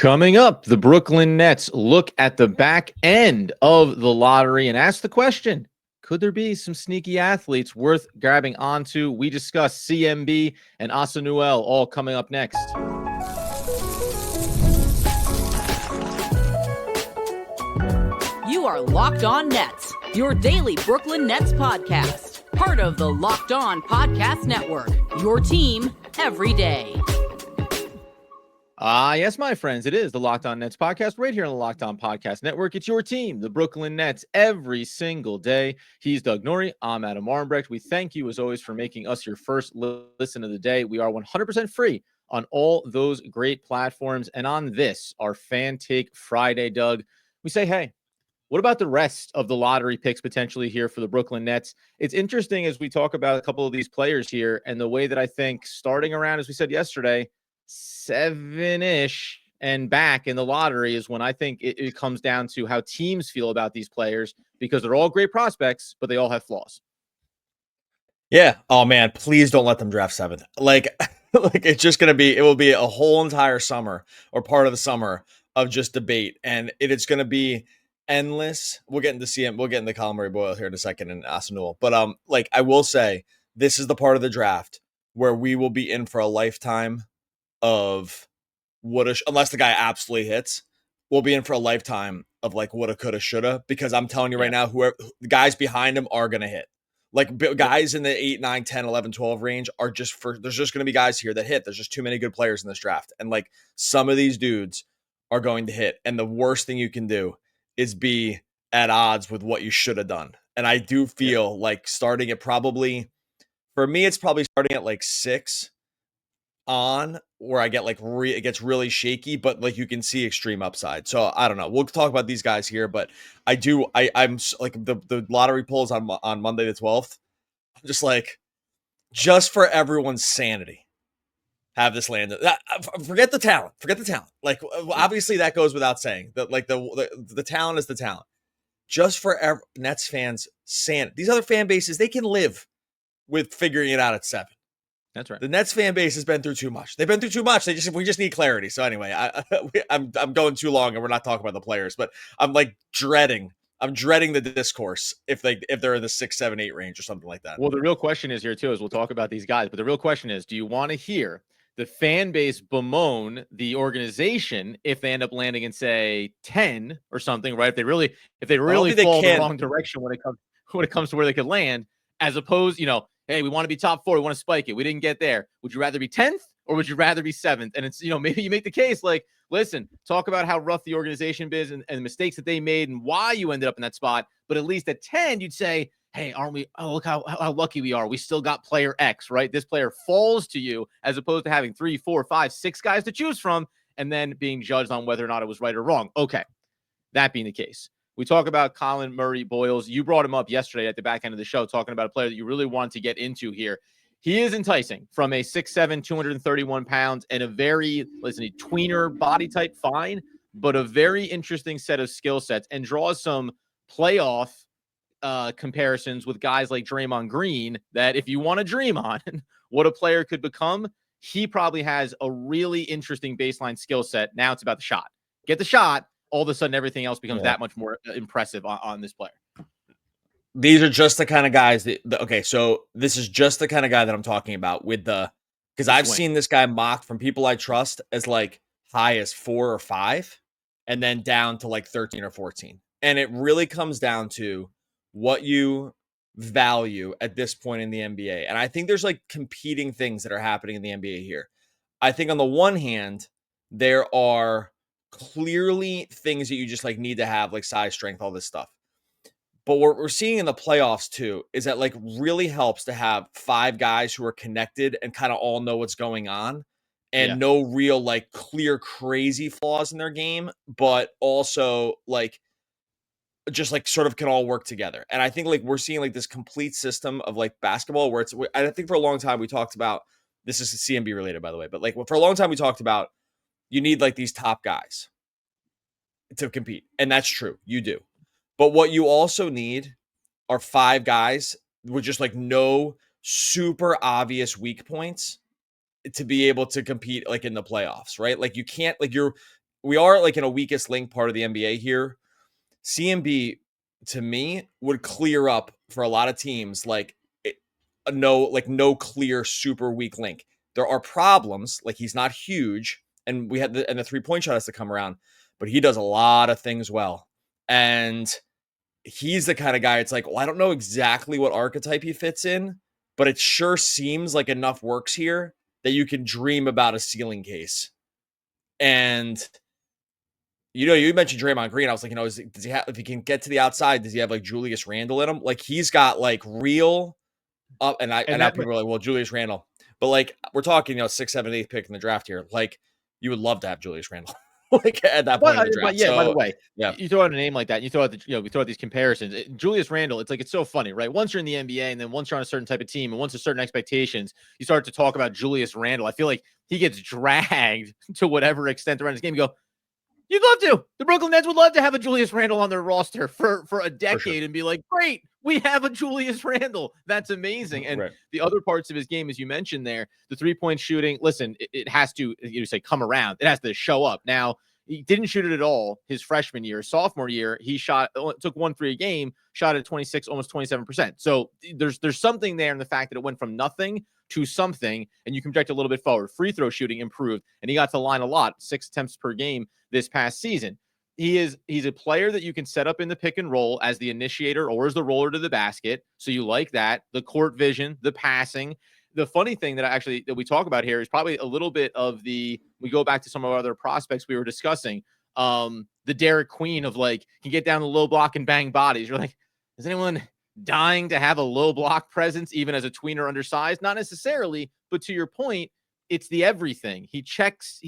Coming up, the Brooklyn Nets look at the back end of the lottery and ask the question, could there be some sneaky athletes worth grabbing onto? We discuss CMB and Asa Newell all coming up next. You are Locked On Nets, your daily Brooklyn Nets podcast. Part of the Locked On Podcast Network, your team every day. Yes, my friends, it is the Locked On Nets podcast right here on the Locked On Podcast Network. It's your team, the Brooklyn Nets, every single day. He's Doug Norrie. I'm Adam Armbrecht. We thank you, as always, for making us your first listen of the day. We are 100% free on all those great platforms. And on this, our Fan Take Friday, Doug, we say, hey, what about the rest of the lottery picks potentially here for the Brooklyn Nets? It's interesting as we talk about a couple of these players here and the way that I think starting around, as we said yesterday, 7-ish and back in the lottery is when I think it comes down to how teams feel about these players, because they're all great prospects, but they all have flaws. Yeah. Oh man, please don't let them draft 7th. Like it's just going to be, it will be a whole entire summer or part of the summer of just debate. And it's going to be endless. We'll get into CM. We'll get into Collin Murray-Boyles here in a second and Asa Newell. But like I will say, this is the part of the draft where we will be in for a lifetime of woulda, unless the guy absolutely hits, we'll be in for a lifetime of like woulda, coulda, shoulda, because I'm telling you right now, whoever the guys behind him are going to hit. Like guys in the 8, 9, 10, 11, 12 range are just there's just going to be guys here that hit. There's just too many good players in this draft. And like some of these dudes are going to hit. And the worst thing you can do is be at odds with what you should have done. And I do feel like starting at probably, for me, it's probably starting at like 6 on where I get like it gets really shaky, but like you can see extreme upside. So I don't know. We'll talk about these guys here, but I'm like the lottery polls on Monday the 12th. I'm just like, just for everyone's sanity, have this landed. Forget the talent. Like obviously that goes without saying. That like the talent is the talent. Just for Nets fans' sanity. These other fan bases, they can live with figuring it out at 7. That's right. The Nets fan base has been through too much. They've been through too much. We just need clarity. So anyway, I'm going too long and we're not talking about the players, but I'm like dreading the discourse if they're in the 6, 7, 8 range or something like that. Well, the real question is here too, as we'll talk about these guys, but the real question is, do you want to hear the fan base bemoan the organization if they end up landing in say 10 or something, right? If they really fall the wrong direction when it comes to where they could land, as opposed, hey, we want to be top 4. We want to spike it. We didn't get there. Would you rather be 10th or would you rather be 7th? And it's, maybe you make the case like, listen, talk about how rough the organization is and the mistakes that they made and why you ended up in that spot. But at least at 10, you'd say, hey, aren't we? Oh, look how lucky we are. We still got player X, right? This player falls to you as opposed to having 3, 4, 5, 6 guys to choose from and then being judged on whether or not it was right or wrong. Okay. That being the case. We talk about Collin Murray-Boyles. You brought him up yesterday at the back end of the show, talking about a player that you really want to get into here. He is enticing from a 6'7", 231 pounds, and a very, tweener body type, fine, but a very interesting set of skill sets and draws some playoff comparisons with guys like Draymond Green that if you want to dream on what a player could become, he probably has a really interesting baseline skill set. Now it's about the shot. Get the shot. All of a sudden, everything else becomes that much more impressive on this player. These are just the kind of guys so this is just the kind of guy that I'm talking about because I've seen this guy mocked from people I trust as like high as 4 or 5 and then down to like 13 or 14. And it really comes down to what you value at this point in the NBA. And I think there's like competing things that are happening in the NBA here. I think on the one hand, there are clearly things that you just like need to have, like size, strength, all this stuff. But what we're seeing in the playoffs too is that like really helps to have 5 guys who are connected and kind of all know what's going on and no real like clear crazy flaws in their game, but also like just like sort of can all work together. And I think like we're seeing like this complete system of like basketball where I think for a long time we talked about, this is CMB related by the way, but like for a long time we talked about you need like these top guys to compete. And that's true. You do. But what you also need are 5 guys with just like no super obvious weak points to be able to compete like in the playoffs, right? Like you can't, like we are like in a weakest link part of the NBA here. CMB to me would clear up for a lot of teams like no clear super weak link. There are problems, like he's not huge, and we had the 3-point shot has to come around, but he does a lot of things well. And he's the kind of guy, it's like, well, I don't know exactly what archetype he fits in, but it sure seems like enough works here that you can dream about a ceiling case. And you mentioned Draymond Green. I was like, does he have, if he can get to the outside, does he have like Julius Randle in him? Like he's got like real up, and now people are like, well, Julius Randle, but like we're talking, 6th, 7th, 8th pick in the draft here. Like you would love to have Julius Randle, like at that point in the draft. But yeah, so, by the way, yeah, you throw out a name like that, you throw out we throw out these comparisons. Julius Randle, it's so funny, right? Once you're in the NBA, and then once you're on a certain type of team, and once there's certain expectations, you start to talk about Julius Randle. I feel like he gets dragged to whatever extent around his game. You go, you'd love to. The Brooklyn Nets would love to have a Julius Randle on their roster for a decade and be like, great, we have a Julius Randle. That's amazing. And the other parts of his game, as you mentioned there, the 3-point shooting, listen, it has to, come around. It has to show up. Now, he didn't shoot it at all his freshman year. Sophomore year, he took 1 3 a game, shot at 26, almost 27%. So there's something there in the fact that it went from nothing to something, and you can project a little bit forward. Free throw shooting improved, and he got to the line a lot, 6 attempts per game this past season. He's a player that you can set up in the pick and roll as the initiator or as the roller to the basket. So you like that, the court vision, the passing. The funny thing that we talk about here is probably a little bit of we go back to some of our other prospects we were discussing. The Derek Queen of like, can get down the low block and bang bodies. You're like, is anyone dying to have a low block presence, even as a tweener undersized? Not necessarily, but to your point, it's the everything. He checks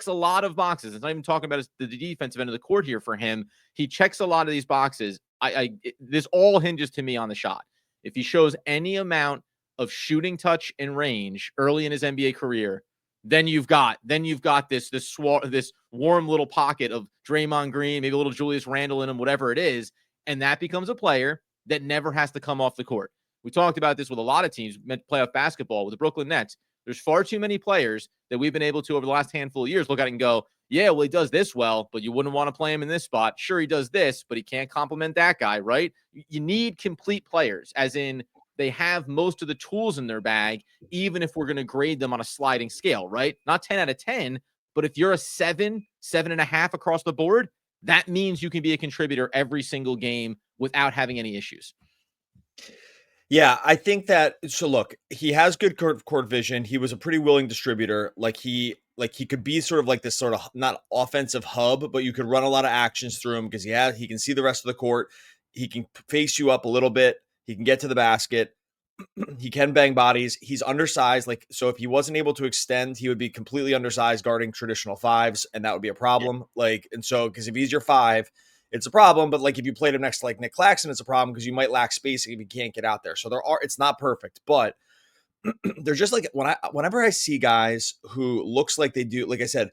a lot of boxes. It's not even talking about the defensive end of the court here for him. He checks a lot of these boxes. This all hinges to me on the shot. If he shows any amount of shooting touch and range early in his NBA career, then you've got this warm little pocket of Draymond Green, maybe a little Julius Randle in him, whatever it is, and that becomes a player that never has to come off the court. We talked about this with a lot of teams, playoff basketball, with the Brooklyn Nets. There's far too many players that we've been able to over the last handful of years look at it and go, yeah, well, he does this well, but you wouldn't want to play him in this spot. Sure, he does this, but he can't complement that guy, right? You need complete players, as in they have most of the tools in their bag, even if we're going to grade them on a sliding scale, right? Not 10 out of 10, but if you're a 7, 7.5 across the board, that means you can be a contributor every single game without having any issues. Yeah, I think that, so look, he has good court vision. He was a pretty willing distributor. Like he could be sort of like this sort of not offensive hub, but you could run a lot of actions through him because he can see the rest of the court. He can face you up a little bit. He can get to the basket. He can bang bodies. He's undersized. So if he wasn't able to extend, he would be completely undersized guarding traditional 5s, and that would be a problem. Because if he's your 5, it's a problem. But like if you played him next to like Nick Claxton, it's a problem because you might lack spacing if you can't get out there. So it's not perfect, but there's just like whenever I see guys who looks like they do, like I said,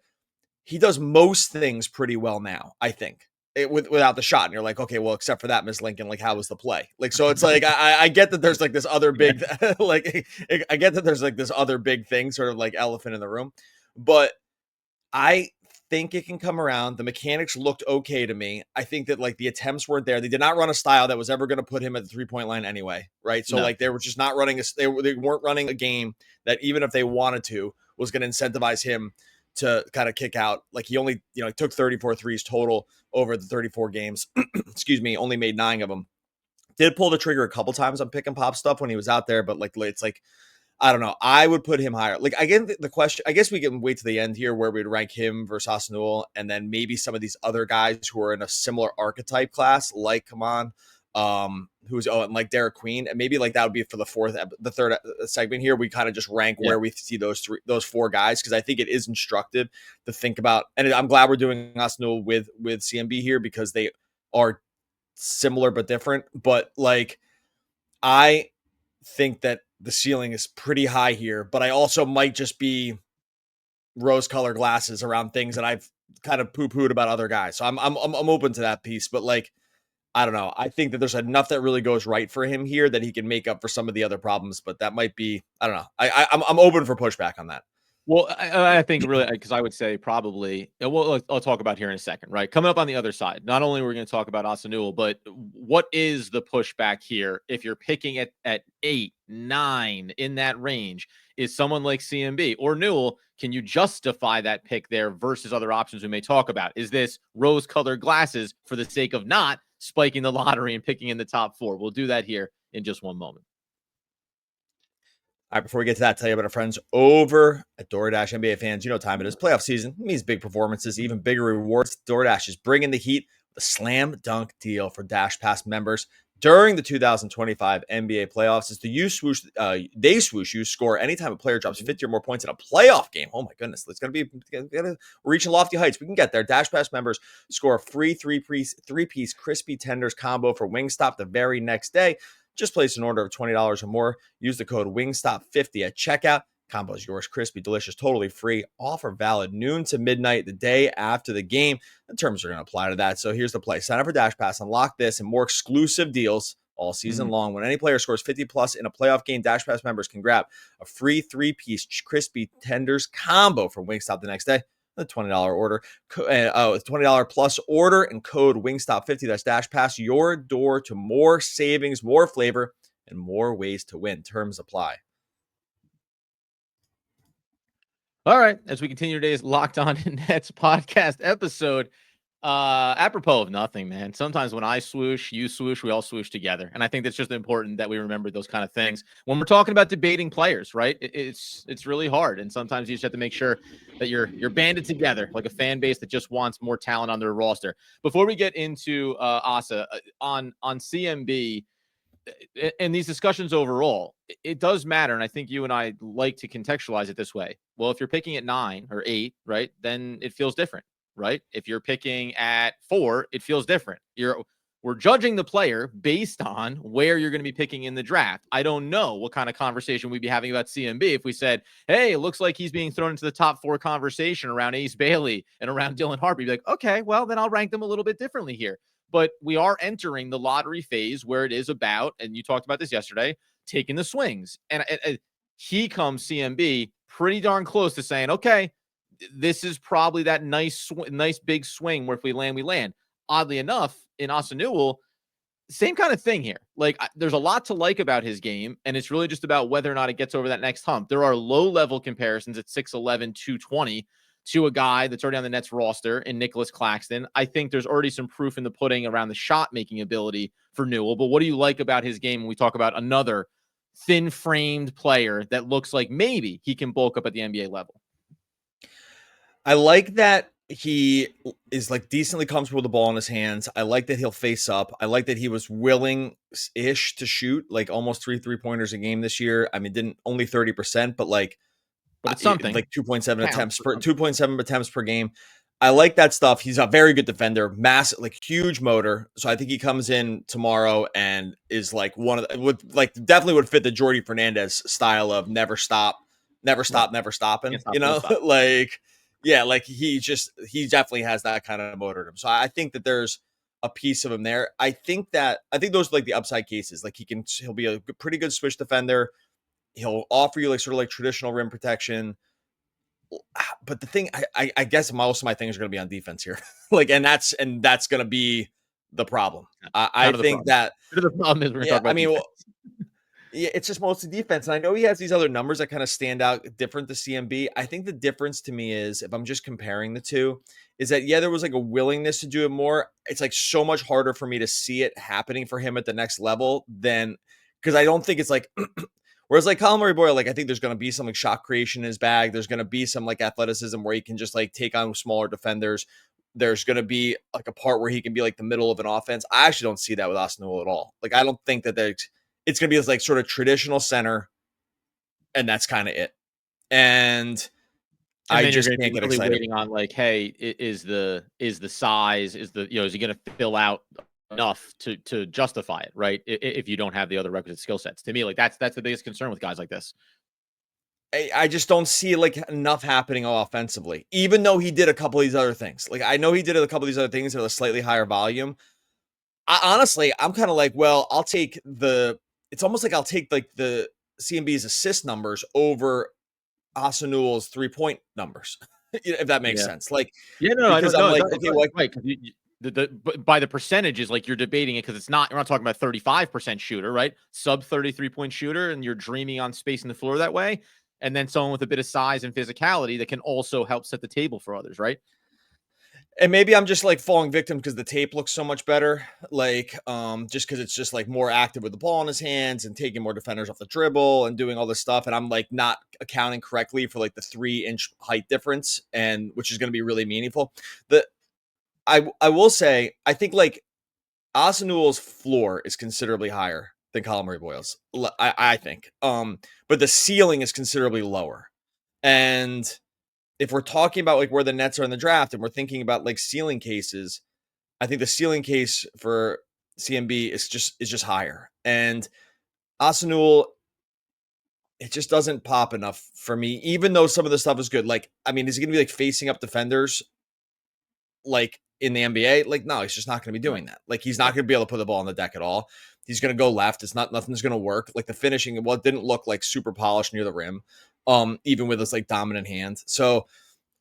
he does most things pretty well now, I think. Without the shot, and you're like, okay, well, except for that, Miss Lincoln, like, how was the play? Like, so it's like, I get that there's like this other big, I get that there's like this other big thing, sort of like elephant in the room, but I think it can come around. The mechanics looked okay to me. I think that like the attempts weren't there. They did not run a style that was ever going to put him at the 3-point line anyway, right? So like they were just not running they weren't running a game that even if they wanted to was going to incentivize him to kind of kick out. Like he only, took 34 threes total over the 34 games. Excuse me, only made 9 of them. Did pull the trigger a couple times on pick and pop stuff when he was out there, but like it's like, I don't know. I would put him higher. Like again, the question, I guess we can wait to the end here where we'd rank him versus Asa Newell, and then maybe some of these other guys who are in a similar archetype class, like and like Derek Queen, and maybe like that would be for the third segment here. We kind of just rank where we see those 4 guys, because I think it is instructive to think about. And I'm glad we're doing Asa Newell with CMB here because they are similar but different. But like, I think that the ceiling is pretty high here, but I also might just be rose-colored glasses around things that I've kind of poo-pooed about other guys. So I'm open to that piece, but like, I don't know. I think that there's enough that really goes right for him here that he can make up for some of the other problems, but that might be, I don't know. I'm open for pushback on that. Well, I think really, because I would say probably, well, I'll talk about here in a second, right? Coming up on the other side, not only we're going to talk about Asa Newell, but what is the pushback here if you're picking at 8, 9 in that range? Is someone like CMB or Newell, can you justify that pick there versus other options we may talk about? Is this rose-colored glasses for the sake of not spiking the lottery and picking in the top 4? We'll do that here in just one moment. All right, before we get to that, tell you about our friends over at DoorDash. NBA fans, you know what time it is. Playoff season. It means big performances, even bigger rewards. DoorDash is bringing the heat with a slam dunk deal for Dash Pass members during the 2025 NBA playoffs. It's the they swoosh you score anytime a player drops 50 or more points in a playoff game. Oh my goodness, it's going to be we're reaching lofty heights. We can get there. Dash Pass members score a free three-piece crispy tenders combo for Wingstop the very next day. Just place an order of $20 or more. Use the code WINGSTOP50 at checkout. Combo is yours, crispy, delicious, totally free. Offer valid noon to midnight the day after the game. The terms are going to apply to that. So here's the play. Sign up for Dash Pass, unlock this and more exclusive deals all season long. When any player scores 50 plus in a playoff game, Dash Pass members can grab a free three-piece crispy tenders combo from Wingstop the next day. The $20 order, $20 plus order and code WINGSTOP50. That's Dash Pass your door to more savings, more flavor, and more ways to win. Terms apply. All right, as we continue today's Locked On Nets podcast episode, apropos of nothing, man. Sometimes when I swoosh, you swoosh, we all swoosh together, and I think that's just important that we remember those kind of things when we're talking about debating players, right? It's really hard, and sometimes you just have to make sure that you're banded together like a fan base that just wants more talent on their roster. Before we get into Asa on CMB and these discussions overall, it does matter, and I think you and I like to contextualize it this way. Well, if you're picking at 9 or 8, right, then it feels different. Right? If you're picking at 4, it feels different. We're judging the player based on where you're going to be picking in the draft. I don't know what kind of conversation we'd be having about CMB if we said, hey, it looks like he's being thrown into the top 4 conversation around Ace Bailey and around Dylan Harper. You'd be like, okay, well, then I'll rank them a little bit differently here. But we are entering the lottery phase where it is about, and you talked about this yesterday, taking the swings. And he comes, CMB, pretty darn close to saying, okay, this is probably that nice big swing where if we land, we land. Oddly enough, in Asa Newell, same kind of thing here. Like, there's a lot to like about his game, and it's really just about whether or not it gets over that next hump. There are low-level comparisons at 6'11", 220 to a guy that's already on the Nets roster in Nicholas Claxton. I think there's already some proof in the pudding around the shot-making ability for Newell. But what do you like about his game when we talk about another thin-framed player that looks like maybe he can bulk up at the NBA level? I like that he is like decently comfortable with the ball in his hands. I like that he'll face up. I like that he was willing-ish to shoot like almost 3 3-pointers a game this year. I mean, didn't only 30%, but it's something like 2.7 attempts per game. I like that stuff. He's a very good defender, massive, like huge motor. So I think he comes in tomorrow and is like one of the, definitely would fit the Jordy Fernandez style of never stop, never stopping. You know, yeah, like he definitely has that kind of motor to him. So I think that there's a piece of him there. I think those are like the upside cases. Like he'll be a pretty good switch defender. He'll offer you like sort of like traditional rim protection. But the thing, I guess most of my things are going to be on defense here. and that's going to be the problem. I think that the problem is we're going to talk about defense. Yeah, it's just mostly defense. And I know he has these other numbers that kind of stand out different to CMB. I think the difference to me is, if I'm just comparing the two, is that, yeah, there was like a willingness to do it more. It's like so much harder for me to see it happening for him at the next level because I don't think it's like, whereas like Collin Murray-Boyles, like I think there's going to be some like shot creation in his bag. There's going to be some like athleticism where he can just like take on smaller defenders. There's going to be like a part where he can be like the middle of an offense. I actually don't see that with Asa Newell at all. Like, I don't think that it's going to be this like sort of traditional center, and that's kind of it. And I just can't get excited. Waiting on like, hey, is the size, is he going to fill out enough to justify it, right? If you don't have the other requisite skill sets. To me, like that's the biggest concern with guys like this. I just don't see like enough happening offensively, even though he did a couple of these other things. Like, I know he did a couple of these other things at a slightly higher volume. Honestly, I'm kind of like, well, it's almost like I'll take like the CMB's assist numbers over Asa Newell's 3-point numbers, if that makes sense. Like, yeah, no, I because don't I'm know. like, It okay, does, like, right? Because by the percentages, like you're debating it because it's not. You're not talking about 35% shooter, right? Sub 33-point shooter, and you're dreaming on spacing the floor that way. And then someone with a bit of size and physicality that can also help set the table for others, right? and maybe I'm just like falling victim because the tape looks so much better. Like, just because it's just like more active with the ball in his hands and taking more defenders off the dribble and doing all this stuff. And I'm like not accounting correctly for like the 3-inch height difference, and which is going to be really meaningful. I will say, I think like Asa Newell's floor is considerably higher than Collin Murray-Boyles. I think. But the ceiling is considerably lower. And if we're talking about like where the Nets are in the draft and we're thinking about like ceiling cases, I think the ceiling case for CMB is just higher. And Asa Newell, it just doesn't pop enough for me, even though some of the stuff is good. Like, I mean, is he gonna be like facing up defenders like in the NBA? Like, no, he's just not going to be doing that. Like, he's not going to be able to put the ball on the deck at all. He's going to go left. Nothing's going to work. Like the finishing, well, it didn't look like super polished near the rim, even with his like dominant hand. So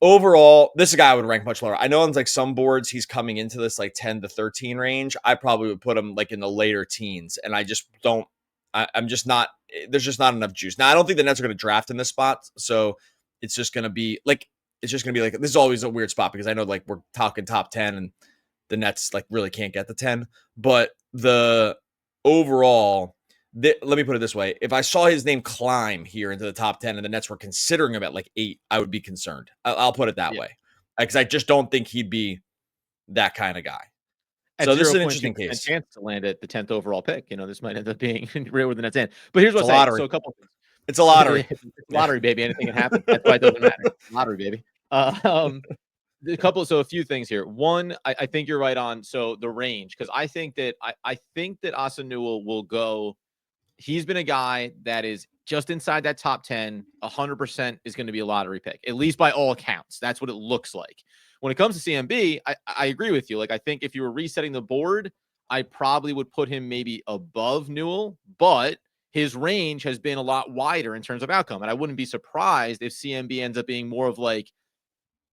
overall, this is a guy I would rank much lower. I know on like some boards he's coming into this like 10 to 13 range. I probably would put him like in the later teens, and I just don't. I'm just not. There's just not enough juice. Now I don't think the Nets are going to draft in this spot, so it's just going to be like this is always a weird spot because I know like we're talking top 10 and the Nets like really can't get the 10, but the overall, let me put it this way. If I saw his name climb here into the top 10 and the Nets were considering him at like 8, I would be concerned. I'll put it that way. Because I just don't think he'd be that kind of guy. At so this is an interesting case. Chance to land at the 10th overall pick. You know, this might end up being right where the Nets end. But here's what's lottery. So a couple of things. It's a lottery. It's lottery, baby. Anything can happen. That's why it doesn't matter. Lottery, baby. A few things here. One, I think you're right on. So the range, because I think that Asa Newell will go. He's been a guy that is just inside that top 10. 100% is going to be a lottery pick, at least by all accounts. That's what it looks like. When it comes to CMB, I agree with you. Like, I think if you were resetting the board, I probably would put him maybe above Newell, but his range has been a lot wider in terms of outcome. And I wouldn't be surprised if CMB ends up being more of like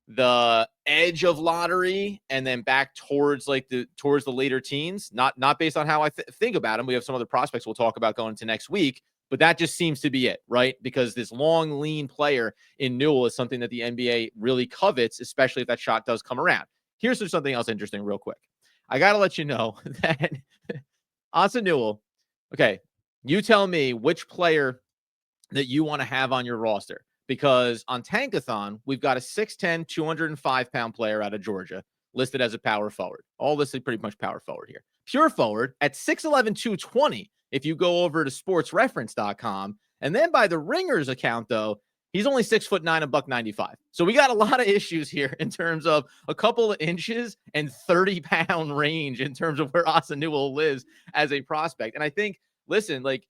the edge of lottery and then back towards the later teens, not based on how I think about him. We have some other prospects we'll talk about going into next week, but that just seems to be it, right? Because this long, lean player in Newell is something that the NBA really covets, especially if that shot does come around. Here's something else interesting real quick. I got to let you know that Asa Newell, okay, you tell me which player that you want to have on your roster. Because on Tankathon, we've got a 6'10", 205-pound player out of Georgia listed as a power forward. All listed pretty much power forward here. Pure forward at 6'11", 220 if you go over to sportsreference.com. And then by the Ringers account, though, he's only 6'9", $195. So we got a lot of issues here in terms of a couple of inches and 30-pound range in terms of where Asa Newell lives as a prospect. And I think, listen, like,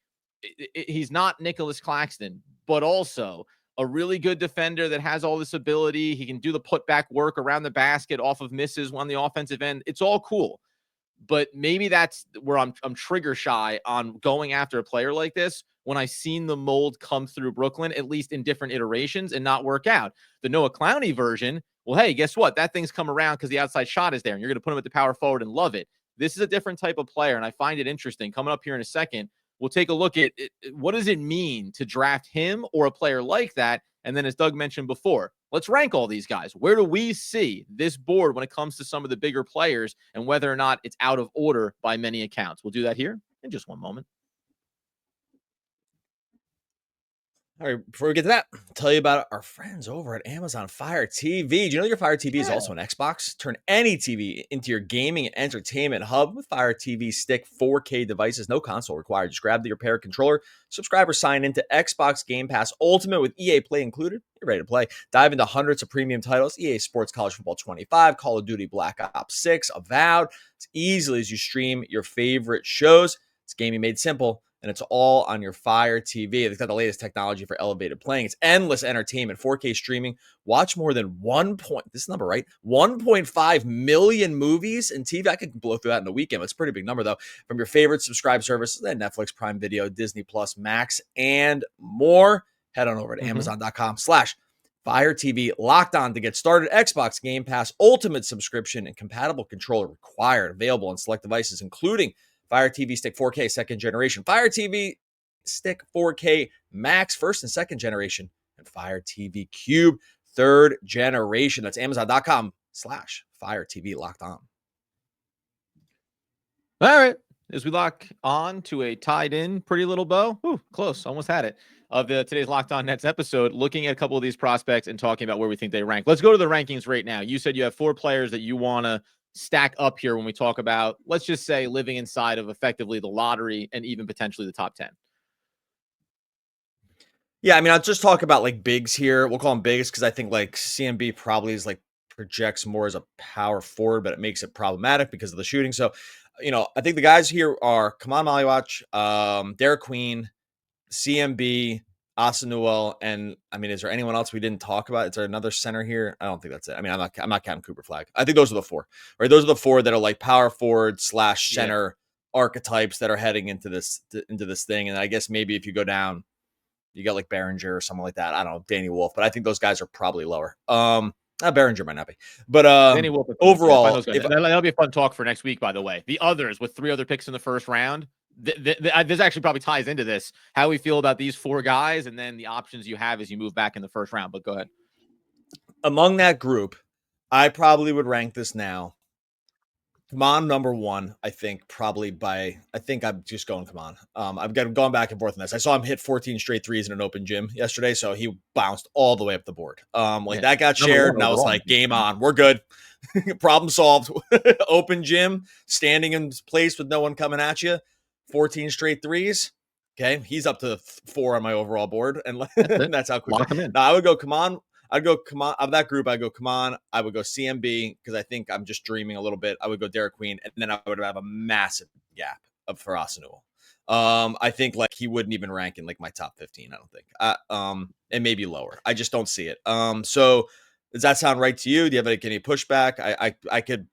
he's not Nicholas Claxton, but also a really good defender that has all this ability. He can do the putback work around the basket off of misses on the offensive end. It's all cool. But maybe that's where I'm trigger shy on going after a player like this when I've seen the mold come through Brooklyn, at least in different iterations, and not work out. The Noah Clowney version, well, hey, guess what? That thing's come around because the outside shot is there, and you're going to put him at the power forward and love it. This is a different type of player, and I find it interesting. Coming up here in a second, we'll take a look at what does it mean to draft him or a player like that. And then, as Doug mentioned before, let's rank all these guys. Where do we see this board when it comes to some of the bigger players and whether or not it's out of order by many accounts? We'll do that here in just one moment. All right, before we get to that, I'll tell you about our friends over at Amazon Fire TV. Do you know your Fire TV is also an Xbox? Turn any TV into your gaming and entertainment hub with Fire TV Stick 4K devices. No console required. Just grab your pair controller. Subscribers sign into Xbox Game Pass Ultimate with EA Play included. You're ready to play. Dive into hundreds of premium titles. EA Sports College Football 25, Call of Duty Black Ops 6, Avowed. As easily as you stream your favorite shows. It's gaming made simple. And it's all on your Fire TV. They've got the latest technology for elevated playing. It's endless entertainment, 4K streaming. Watch more than 1.5 million movies and TV. I could blow through that in a weekend. It's a pretty big number, though. From your favorite subscribe services, Netflix, Prime Video, Disney Plus, Max, and more. head on over to Amazon.com/Fire TV Locked On to get started. Xbox Game Pass Ultimate subscription and compatible controller required. Available on select devices, including Fire TV Stick 4K second generation, Fire TV Stick 4K Max first and second generation, and Fire TV Cube third generation. That's Amazon.com/Fire TV Locked On. All right. As we lock on to a tied in pretty little bow, close, almost had it, of today's Locked On Nets episode, looking at a couple of these prospects and talking about where we think they rank. Let's go to the rankings right now. You said you have 4 players that you want to stack up here when we talk about, let's just say, living inside of effectively the lottery and even potentially the top 10. Yeah, I mean, I'll just talk about like bigs here. We'll call them bigs because I think like CMB probably is like projects more as a power forward, but it makes it problematic because of the shooting. So, I think the guys here are Kaman Maliwach, Derek Queen, CMB, Asa Newell, and I mean, is there anyone else we didn't talk about? Is there another center here? I don't think that's it. I mean, I'm not counting Cooper Flag. I think those are the 4. Right? Those are the 4 that are like power forward / center archetypes that are heading into this thing. And I guess maybe if you go down, you got like Behringer or something like that. I don't know, Danny Wolf, but I think those guys are probably lower. Behringer might not be, but Danny Wolf, overall, that'll be a fun talk for next week. By the way, the others with 3 other picks in the first round. This actually probably ties into this, how we feel about these 4 guys, and then the options you have as you move back in the first round. But go ahead. Among that group, I probably would rank this now. Kaman number 1, I think I'm just going Kaman. I've gone back and forth on this. I saw him hit 14 straight threes in an open gym yesterday, so he bounced all the way up the board. That got shared, and I was like, game on. We're good. Problem solved. Open gym, standing in place with no one coming at you. 14 straight threes. Okay, he's up to 4 on my overall board, and that's how quick. Now I would go Kaman. I'd go Kaman. Of that group, I'd go Kaman. I would go CMB because I think I'm just dreaming a little bit. I would go Derek Queen, and then I would have a massive gap for Asa Newell. I think like he wouldn't even rank in like my top 15. I don't think. And maybe lower. I just don't see it. So does that sound right to you? Do you have like any pushback? I could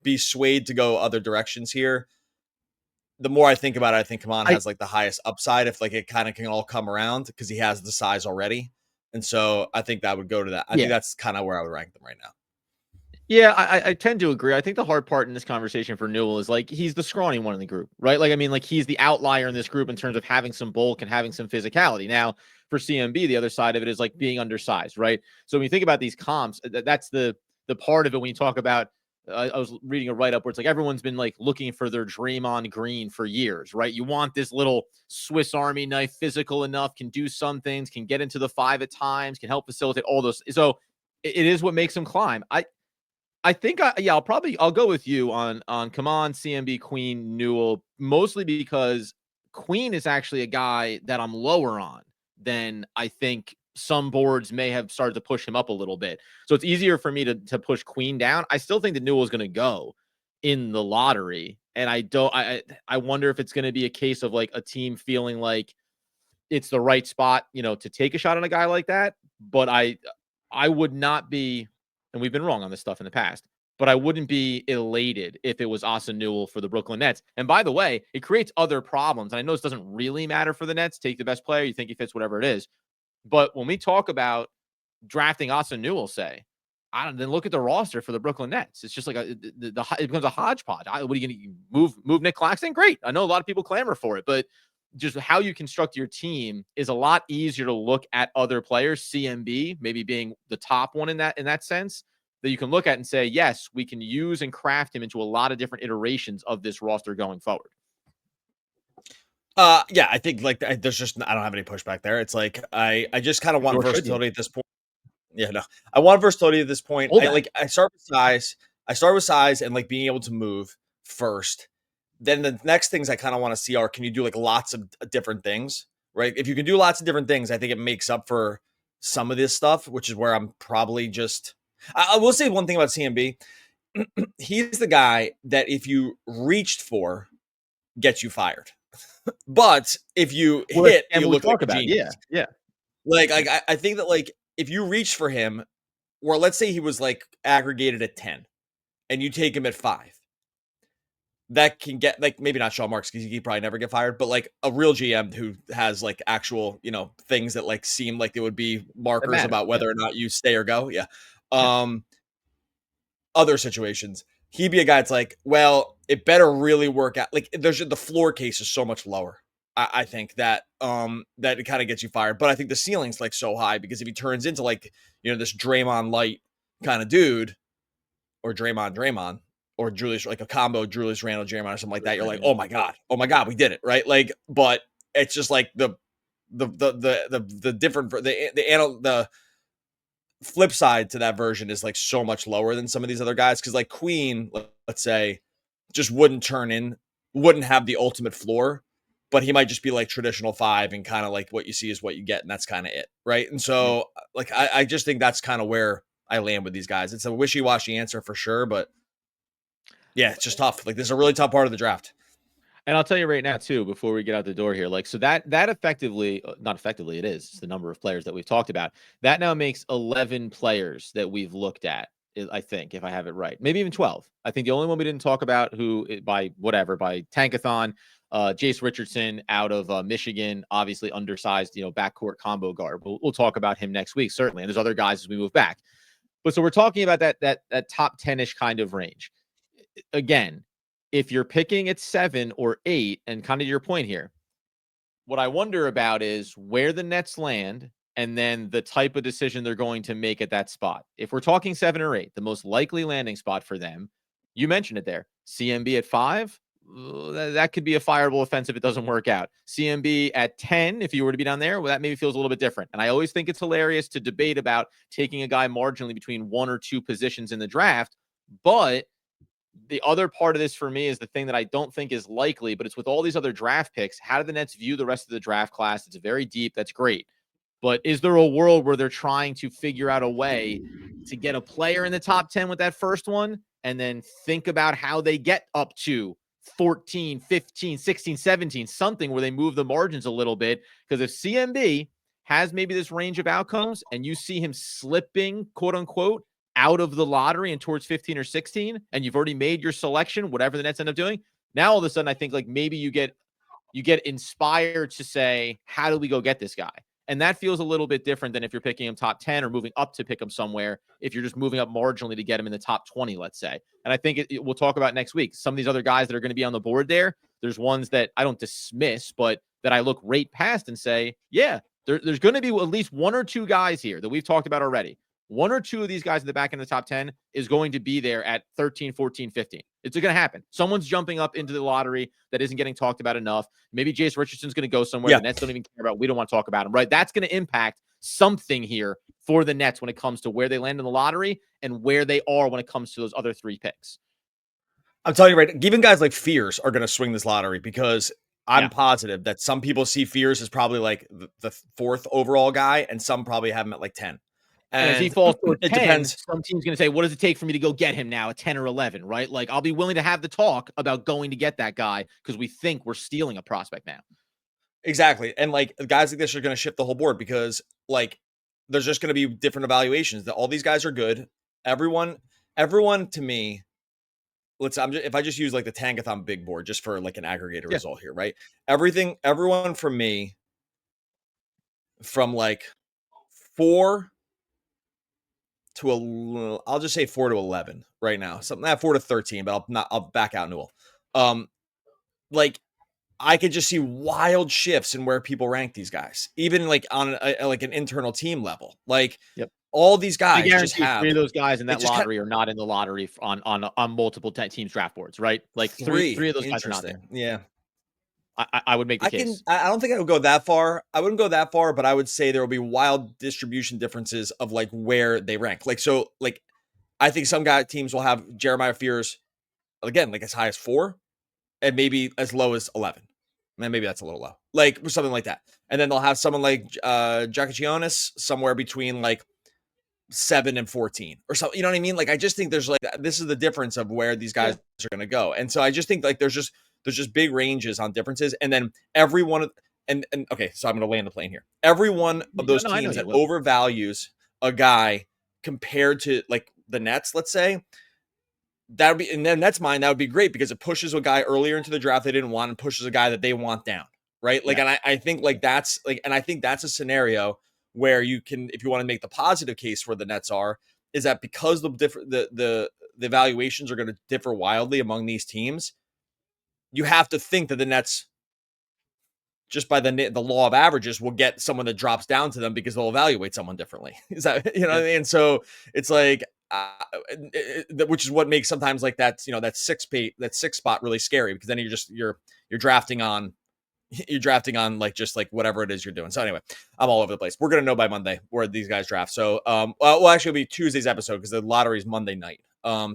be swayed to go other directions here. The more I think about it, I think Kaman has like the highest upside if like it kind of can all come around because he has the size already. And so I think that would go to that. I think that's kind of where I would rank them right now. Yeah, I tend to agree. I think the hard part in this conversation for Newell is like he's the scrawny one in the group, right? Like, I mean, like he's the outlier in this group in terms of having some bulk and having some physicality. Now, for CMB, the other side of it is like being undersized, right? So when you think about these comps, that's the part of it when you talk about. I was reading a write-up where it's like everyone's been like looking for their Draymond Green for years, right? You want this little Swiss Army knife, physical enough, can do some things, can get into the 5 at times, can help facilitate all those. So it is what makes him climb. I think I'll go with you on Kaman, CMB, Queen, Newell, mostly because Queen is actually a guy that I'm lower on than I think some boards may have started to push him up a little bit. So it's easier for me to push Queen down. I still think that Newell is going to go in the lottery. And I wonder if it's going to be a case of like a team feeling like it's the right spot, to take a shot on a guy like that. But I would not be, and we've been wrong on this stuff in the past, but I wouldn't be elated if it was Asa Newell for the Brooklyn Nets. And by the way, it creates other problems. And I know this doesn't really matter for the Nets. Take the best player. You think he fits whatever it is. But when we talk about drafting Asa Newell, then look at the roster for the Brooklyn Nets. It's just like it becomes a hodgepodge. What are you going to move Nick Claxton? Great. I know a lot of people clamor for it, but just how you construct your team is a lot easier to look at other players, CMB maybe being the top one in that sense, that you can look at and say, yes, we can use and craft him into a lot of different iterations of this roster going forward. Yeah, I think like I don't have any pushback there. It's like I just kind of want versatility at this point. Yeah, no, I want versatility at this point. I start with size and like being able to move first. Then the next things I kind of want to see are, can you do like lots of different things, right? If you can do lots of different things, I think it makes up for some of this stuff, which is where I'm probably just. I will say one thing about CMB. He's the guy that if you reached for, gets you fired. But if you hit, you look like a genius. Yeah. Like I think that like if you reach for him, or let's say he was like aggregated at 10, and you take him at 5, that can get, like, maybe not Sean Marks because he probably never get fired, but like a real GM who has like actual, things that like seem like they would be markers about Yeah. whether or not you stay or go. Yeah. Yeah. Other situations, he'd be a guy that's like, well, it better really work out. Like, the floor case is so much lower. I think that that it kind of gets you fired. But I think the ceiling's like so high because if he turns into like, this Draymond light kind of dude, or Draymond, or Julius, like a combo Julius Randle, Draymond, or something like that, you're like, oh my God, we did it, right? Like, but it's just like the different the flip side to that version is like so much lower than some of these other guys. Cause like Queen, let's say, just wouldn't have the ultimate floor, but he might just be like traditional 5 and kind of like what you see is what you get. And that's kind of it. Right. And so like, I just think that's kind of where I land with these guys. It's a wishy-washy answer for sure, but yeah, it's just tough. Like, this is a really tough part of the draft. And I'll tell you right now too, before we get out the door here, like, so that effectively, not effectively, it is the number of players that we've talked about. That now makes 11 players that we've looked at. I think, if I have it right, maybe even 12. I think the only one we didn't talk about, who by Tankathon, Jase Richardson out of Michigan, obviously undersized, backcourt combo guard. We'll talk about him next week, certainly. And there's other guys as we move back. But so we're talking about that top 10-ish kind of range. Again, if you're picking at 7 or 8, and kind of your point here, what I wonder about is where the Nets land and then the type of decision they're going to make at that spot. If we're talking 7 or 8, the most likely landing spot for them, you mentioned it there, CMB at 5, that could be a fireable offense if it doesn't work out. CMB at 10, if you were to be down there, well, that maybe feels a little bit different. And I always think it's hilarious to debate about taking a guy marginally between 1 or 2 positions in the draft, but the other part of this for me is the thing that I don't think is likely, but it's with all these other draft picks. How do the Nets view the rest of the draft class? It's very deep. That's great. But is there a world where they're trying to figure out a way to get a player in the top 10 with that first one and then think about how they get up to 14, 15, 16, 17, something where they move the margins a little bit? Because if CMB has maybe this range of outcomes and you see him slipping, quote unquote, out of the lottery and towards 15 or 16, and you've already made your selection, whatever the Nets end up doing, now all of a sudden I think like maybe you get inspired to say, how do we go get this guy? And that feels a little bit different than if you're picking him top 10 or moving up to pick him somewhere, if you're just moving up marginally to get him in the top 20, let's say. And I think we'll talk about next week. Some of these other guys that are going to be on the board there's ones that I don't dismiss, but that I look right past and say, yeah, there's going to be at least 1 or 2 guys here that we've talked about already. 1 or 2 of these guys in the back end of the top 10 is going to be there at 13, 14, 15. It's going to happen. Someone's jumping up into the lottery that isn't getting talked about enough. Maybe Jase Richardson's going to go somewhere the Nets don't even care about. We don't want to talk about him, right? That's going to impact something here for the Nets when it comes to where they land in the lottery and where they are when it comes to those other 3 picks. I'm telling you right, even guys like Fears are going to swing this lottery because I'm positive that some people see Fears as probably like the 4th overall guy, and some probably have him at like 10. And as he falls to 10, depends. Some team's going to say, what does it take for me to go get him now at 10 or 11, right? Like, I'll be willing to have the talk about going to get that guy because we think we're stealing a prospect now. Exactly. And like guys like this are going to shift the whole board because like there's just going to be different evaluations that all these guys are good. Everyone to me, if I just use like the Tankathon big board just for like an aggregated result here, right? Everyone from me from like 4 to I'll just say 4 to 11 right now. Something that 4 to 13, but I'll back out Newell. Like I could just see wild shifts in where people rank these guys, even like on like an internal team level. Like all these guys just have 3 of those guys in that lottery are not in the lottery on multiple teams draft boards, right? Like three of those guys are not there. Yeah. I would make the case. I don't think I would go that far. I wouldn't go that far, but I would say there will be wild distribution differences of like where they rank. Like, so like, I think some teams will have Jeremiah Fears again, like as high as 4 and maybe as low as 11. And maybe that's a little low, like something like that. And then they'll have someone like Jakachionis somewhere between like 7 and 14 or something. You know what I mean? Like, I just think there's like, this is the difference of where these guys are going to go. And so I just think like there's just big ranges on differences. And then every one of, and okay, so I'm going to land the plane here. Every one of those teams that overvalues a guy compared to like the Nets, let's say, that would be, and then that's mine. That would be great because it pushes a guy earlier into the draft they didn't want and pushes a guy that they want down. Right. Like, Yeah. and I think like that's like, and I think that's a scenario where you can, if you want to make the positive case where the Nets are, is that because the evaluations are going to differ wildly among these teams, you have to think that the Nets, just by the law of averages, will get someone that drops down to them because they'll evaluate someone differently. Is that, you know what I mean? So it's like, which is what makes sometimes like that, you know, that six spot really scary, because then you're drafting on like just like whatever it is you're doing. So anyway, I'm all over the place. We're gonna know by Monday where these guys draft. So well actually it'll be Tuesday's episode because the lottery is Monday night.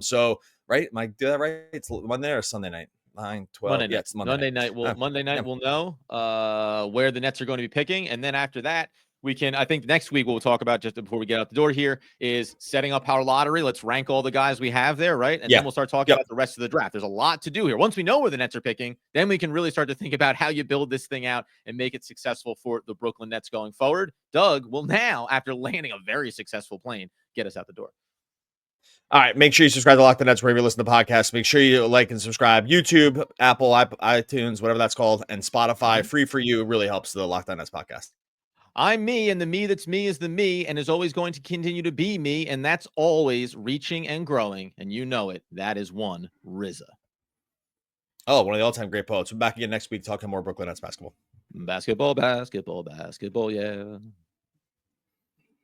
So right, am I do that right? It's Monday or Sunday night? 9, 12. Monday night. Yeah, it's Monday night. Monday night yeah. we'll know where the Nets are going to be picking, and then after that, we can. I think next week we'll talk about, just before we get out the door here, is setting up our lottery. Let's rank all the guys we have there, right? And then we'll start talking about the rest of the draft. There's a lot to do here. Once we know where the Nets are picking, then we can really start to think about how you build this thing out and make it successful for the Brooklyn Nets going forward. Doug will now, after landing a very successful plane, get us out the door. All right, make sure you subscribe to Locked On Nets wherever you listen to podcasts. Make sure you like and subscribe. YouTube, Apple, iTunes, whatever that's called, and Spotify. Free for you. It really helps the Locked On Nets podcast. I'm me, and the me that's me is the me, and is always going to continue to be me, and that's always reaching and growing, and you know it. That is one RZA. Oh, one of the all-time great poets. We're back again next week talking more Brooklyn Nets basketball. Basketball, basketball, basketball, yeah.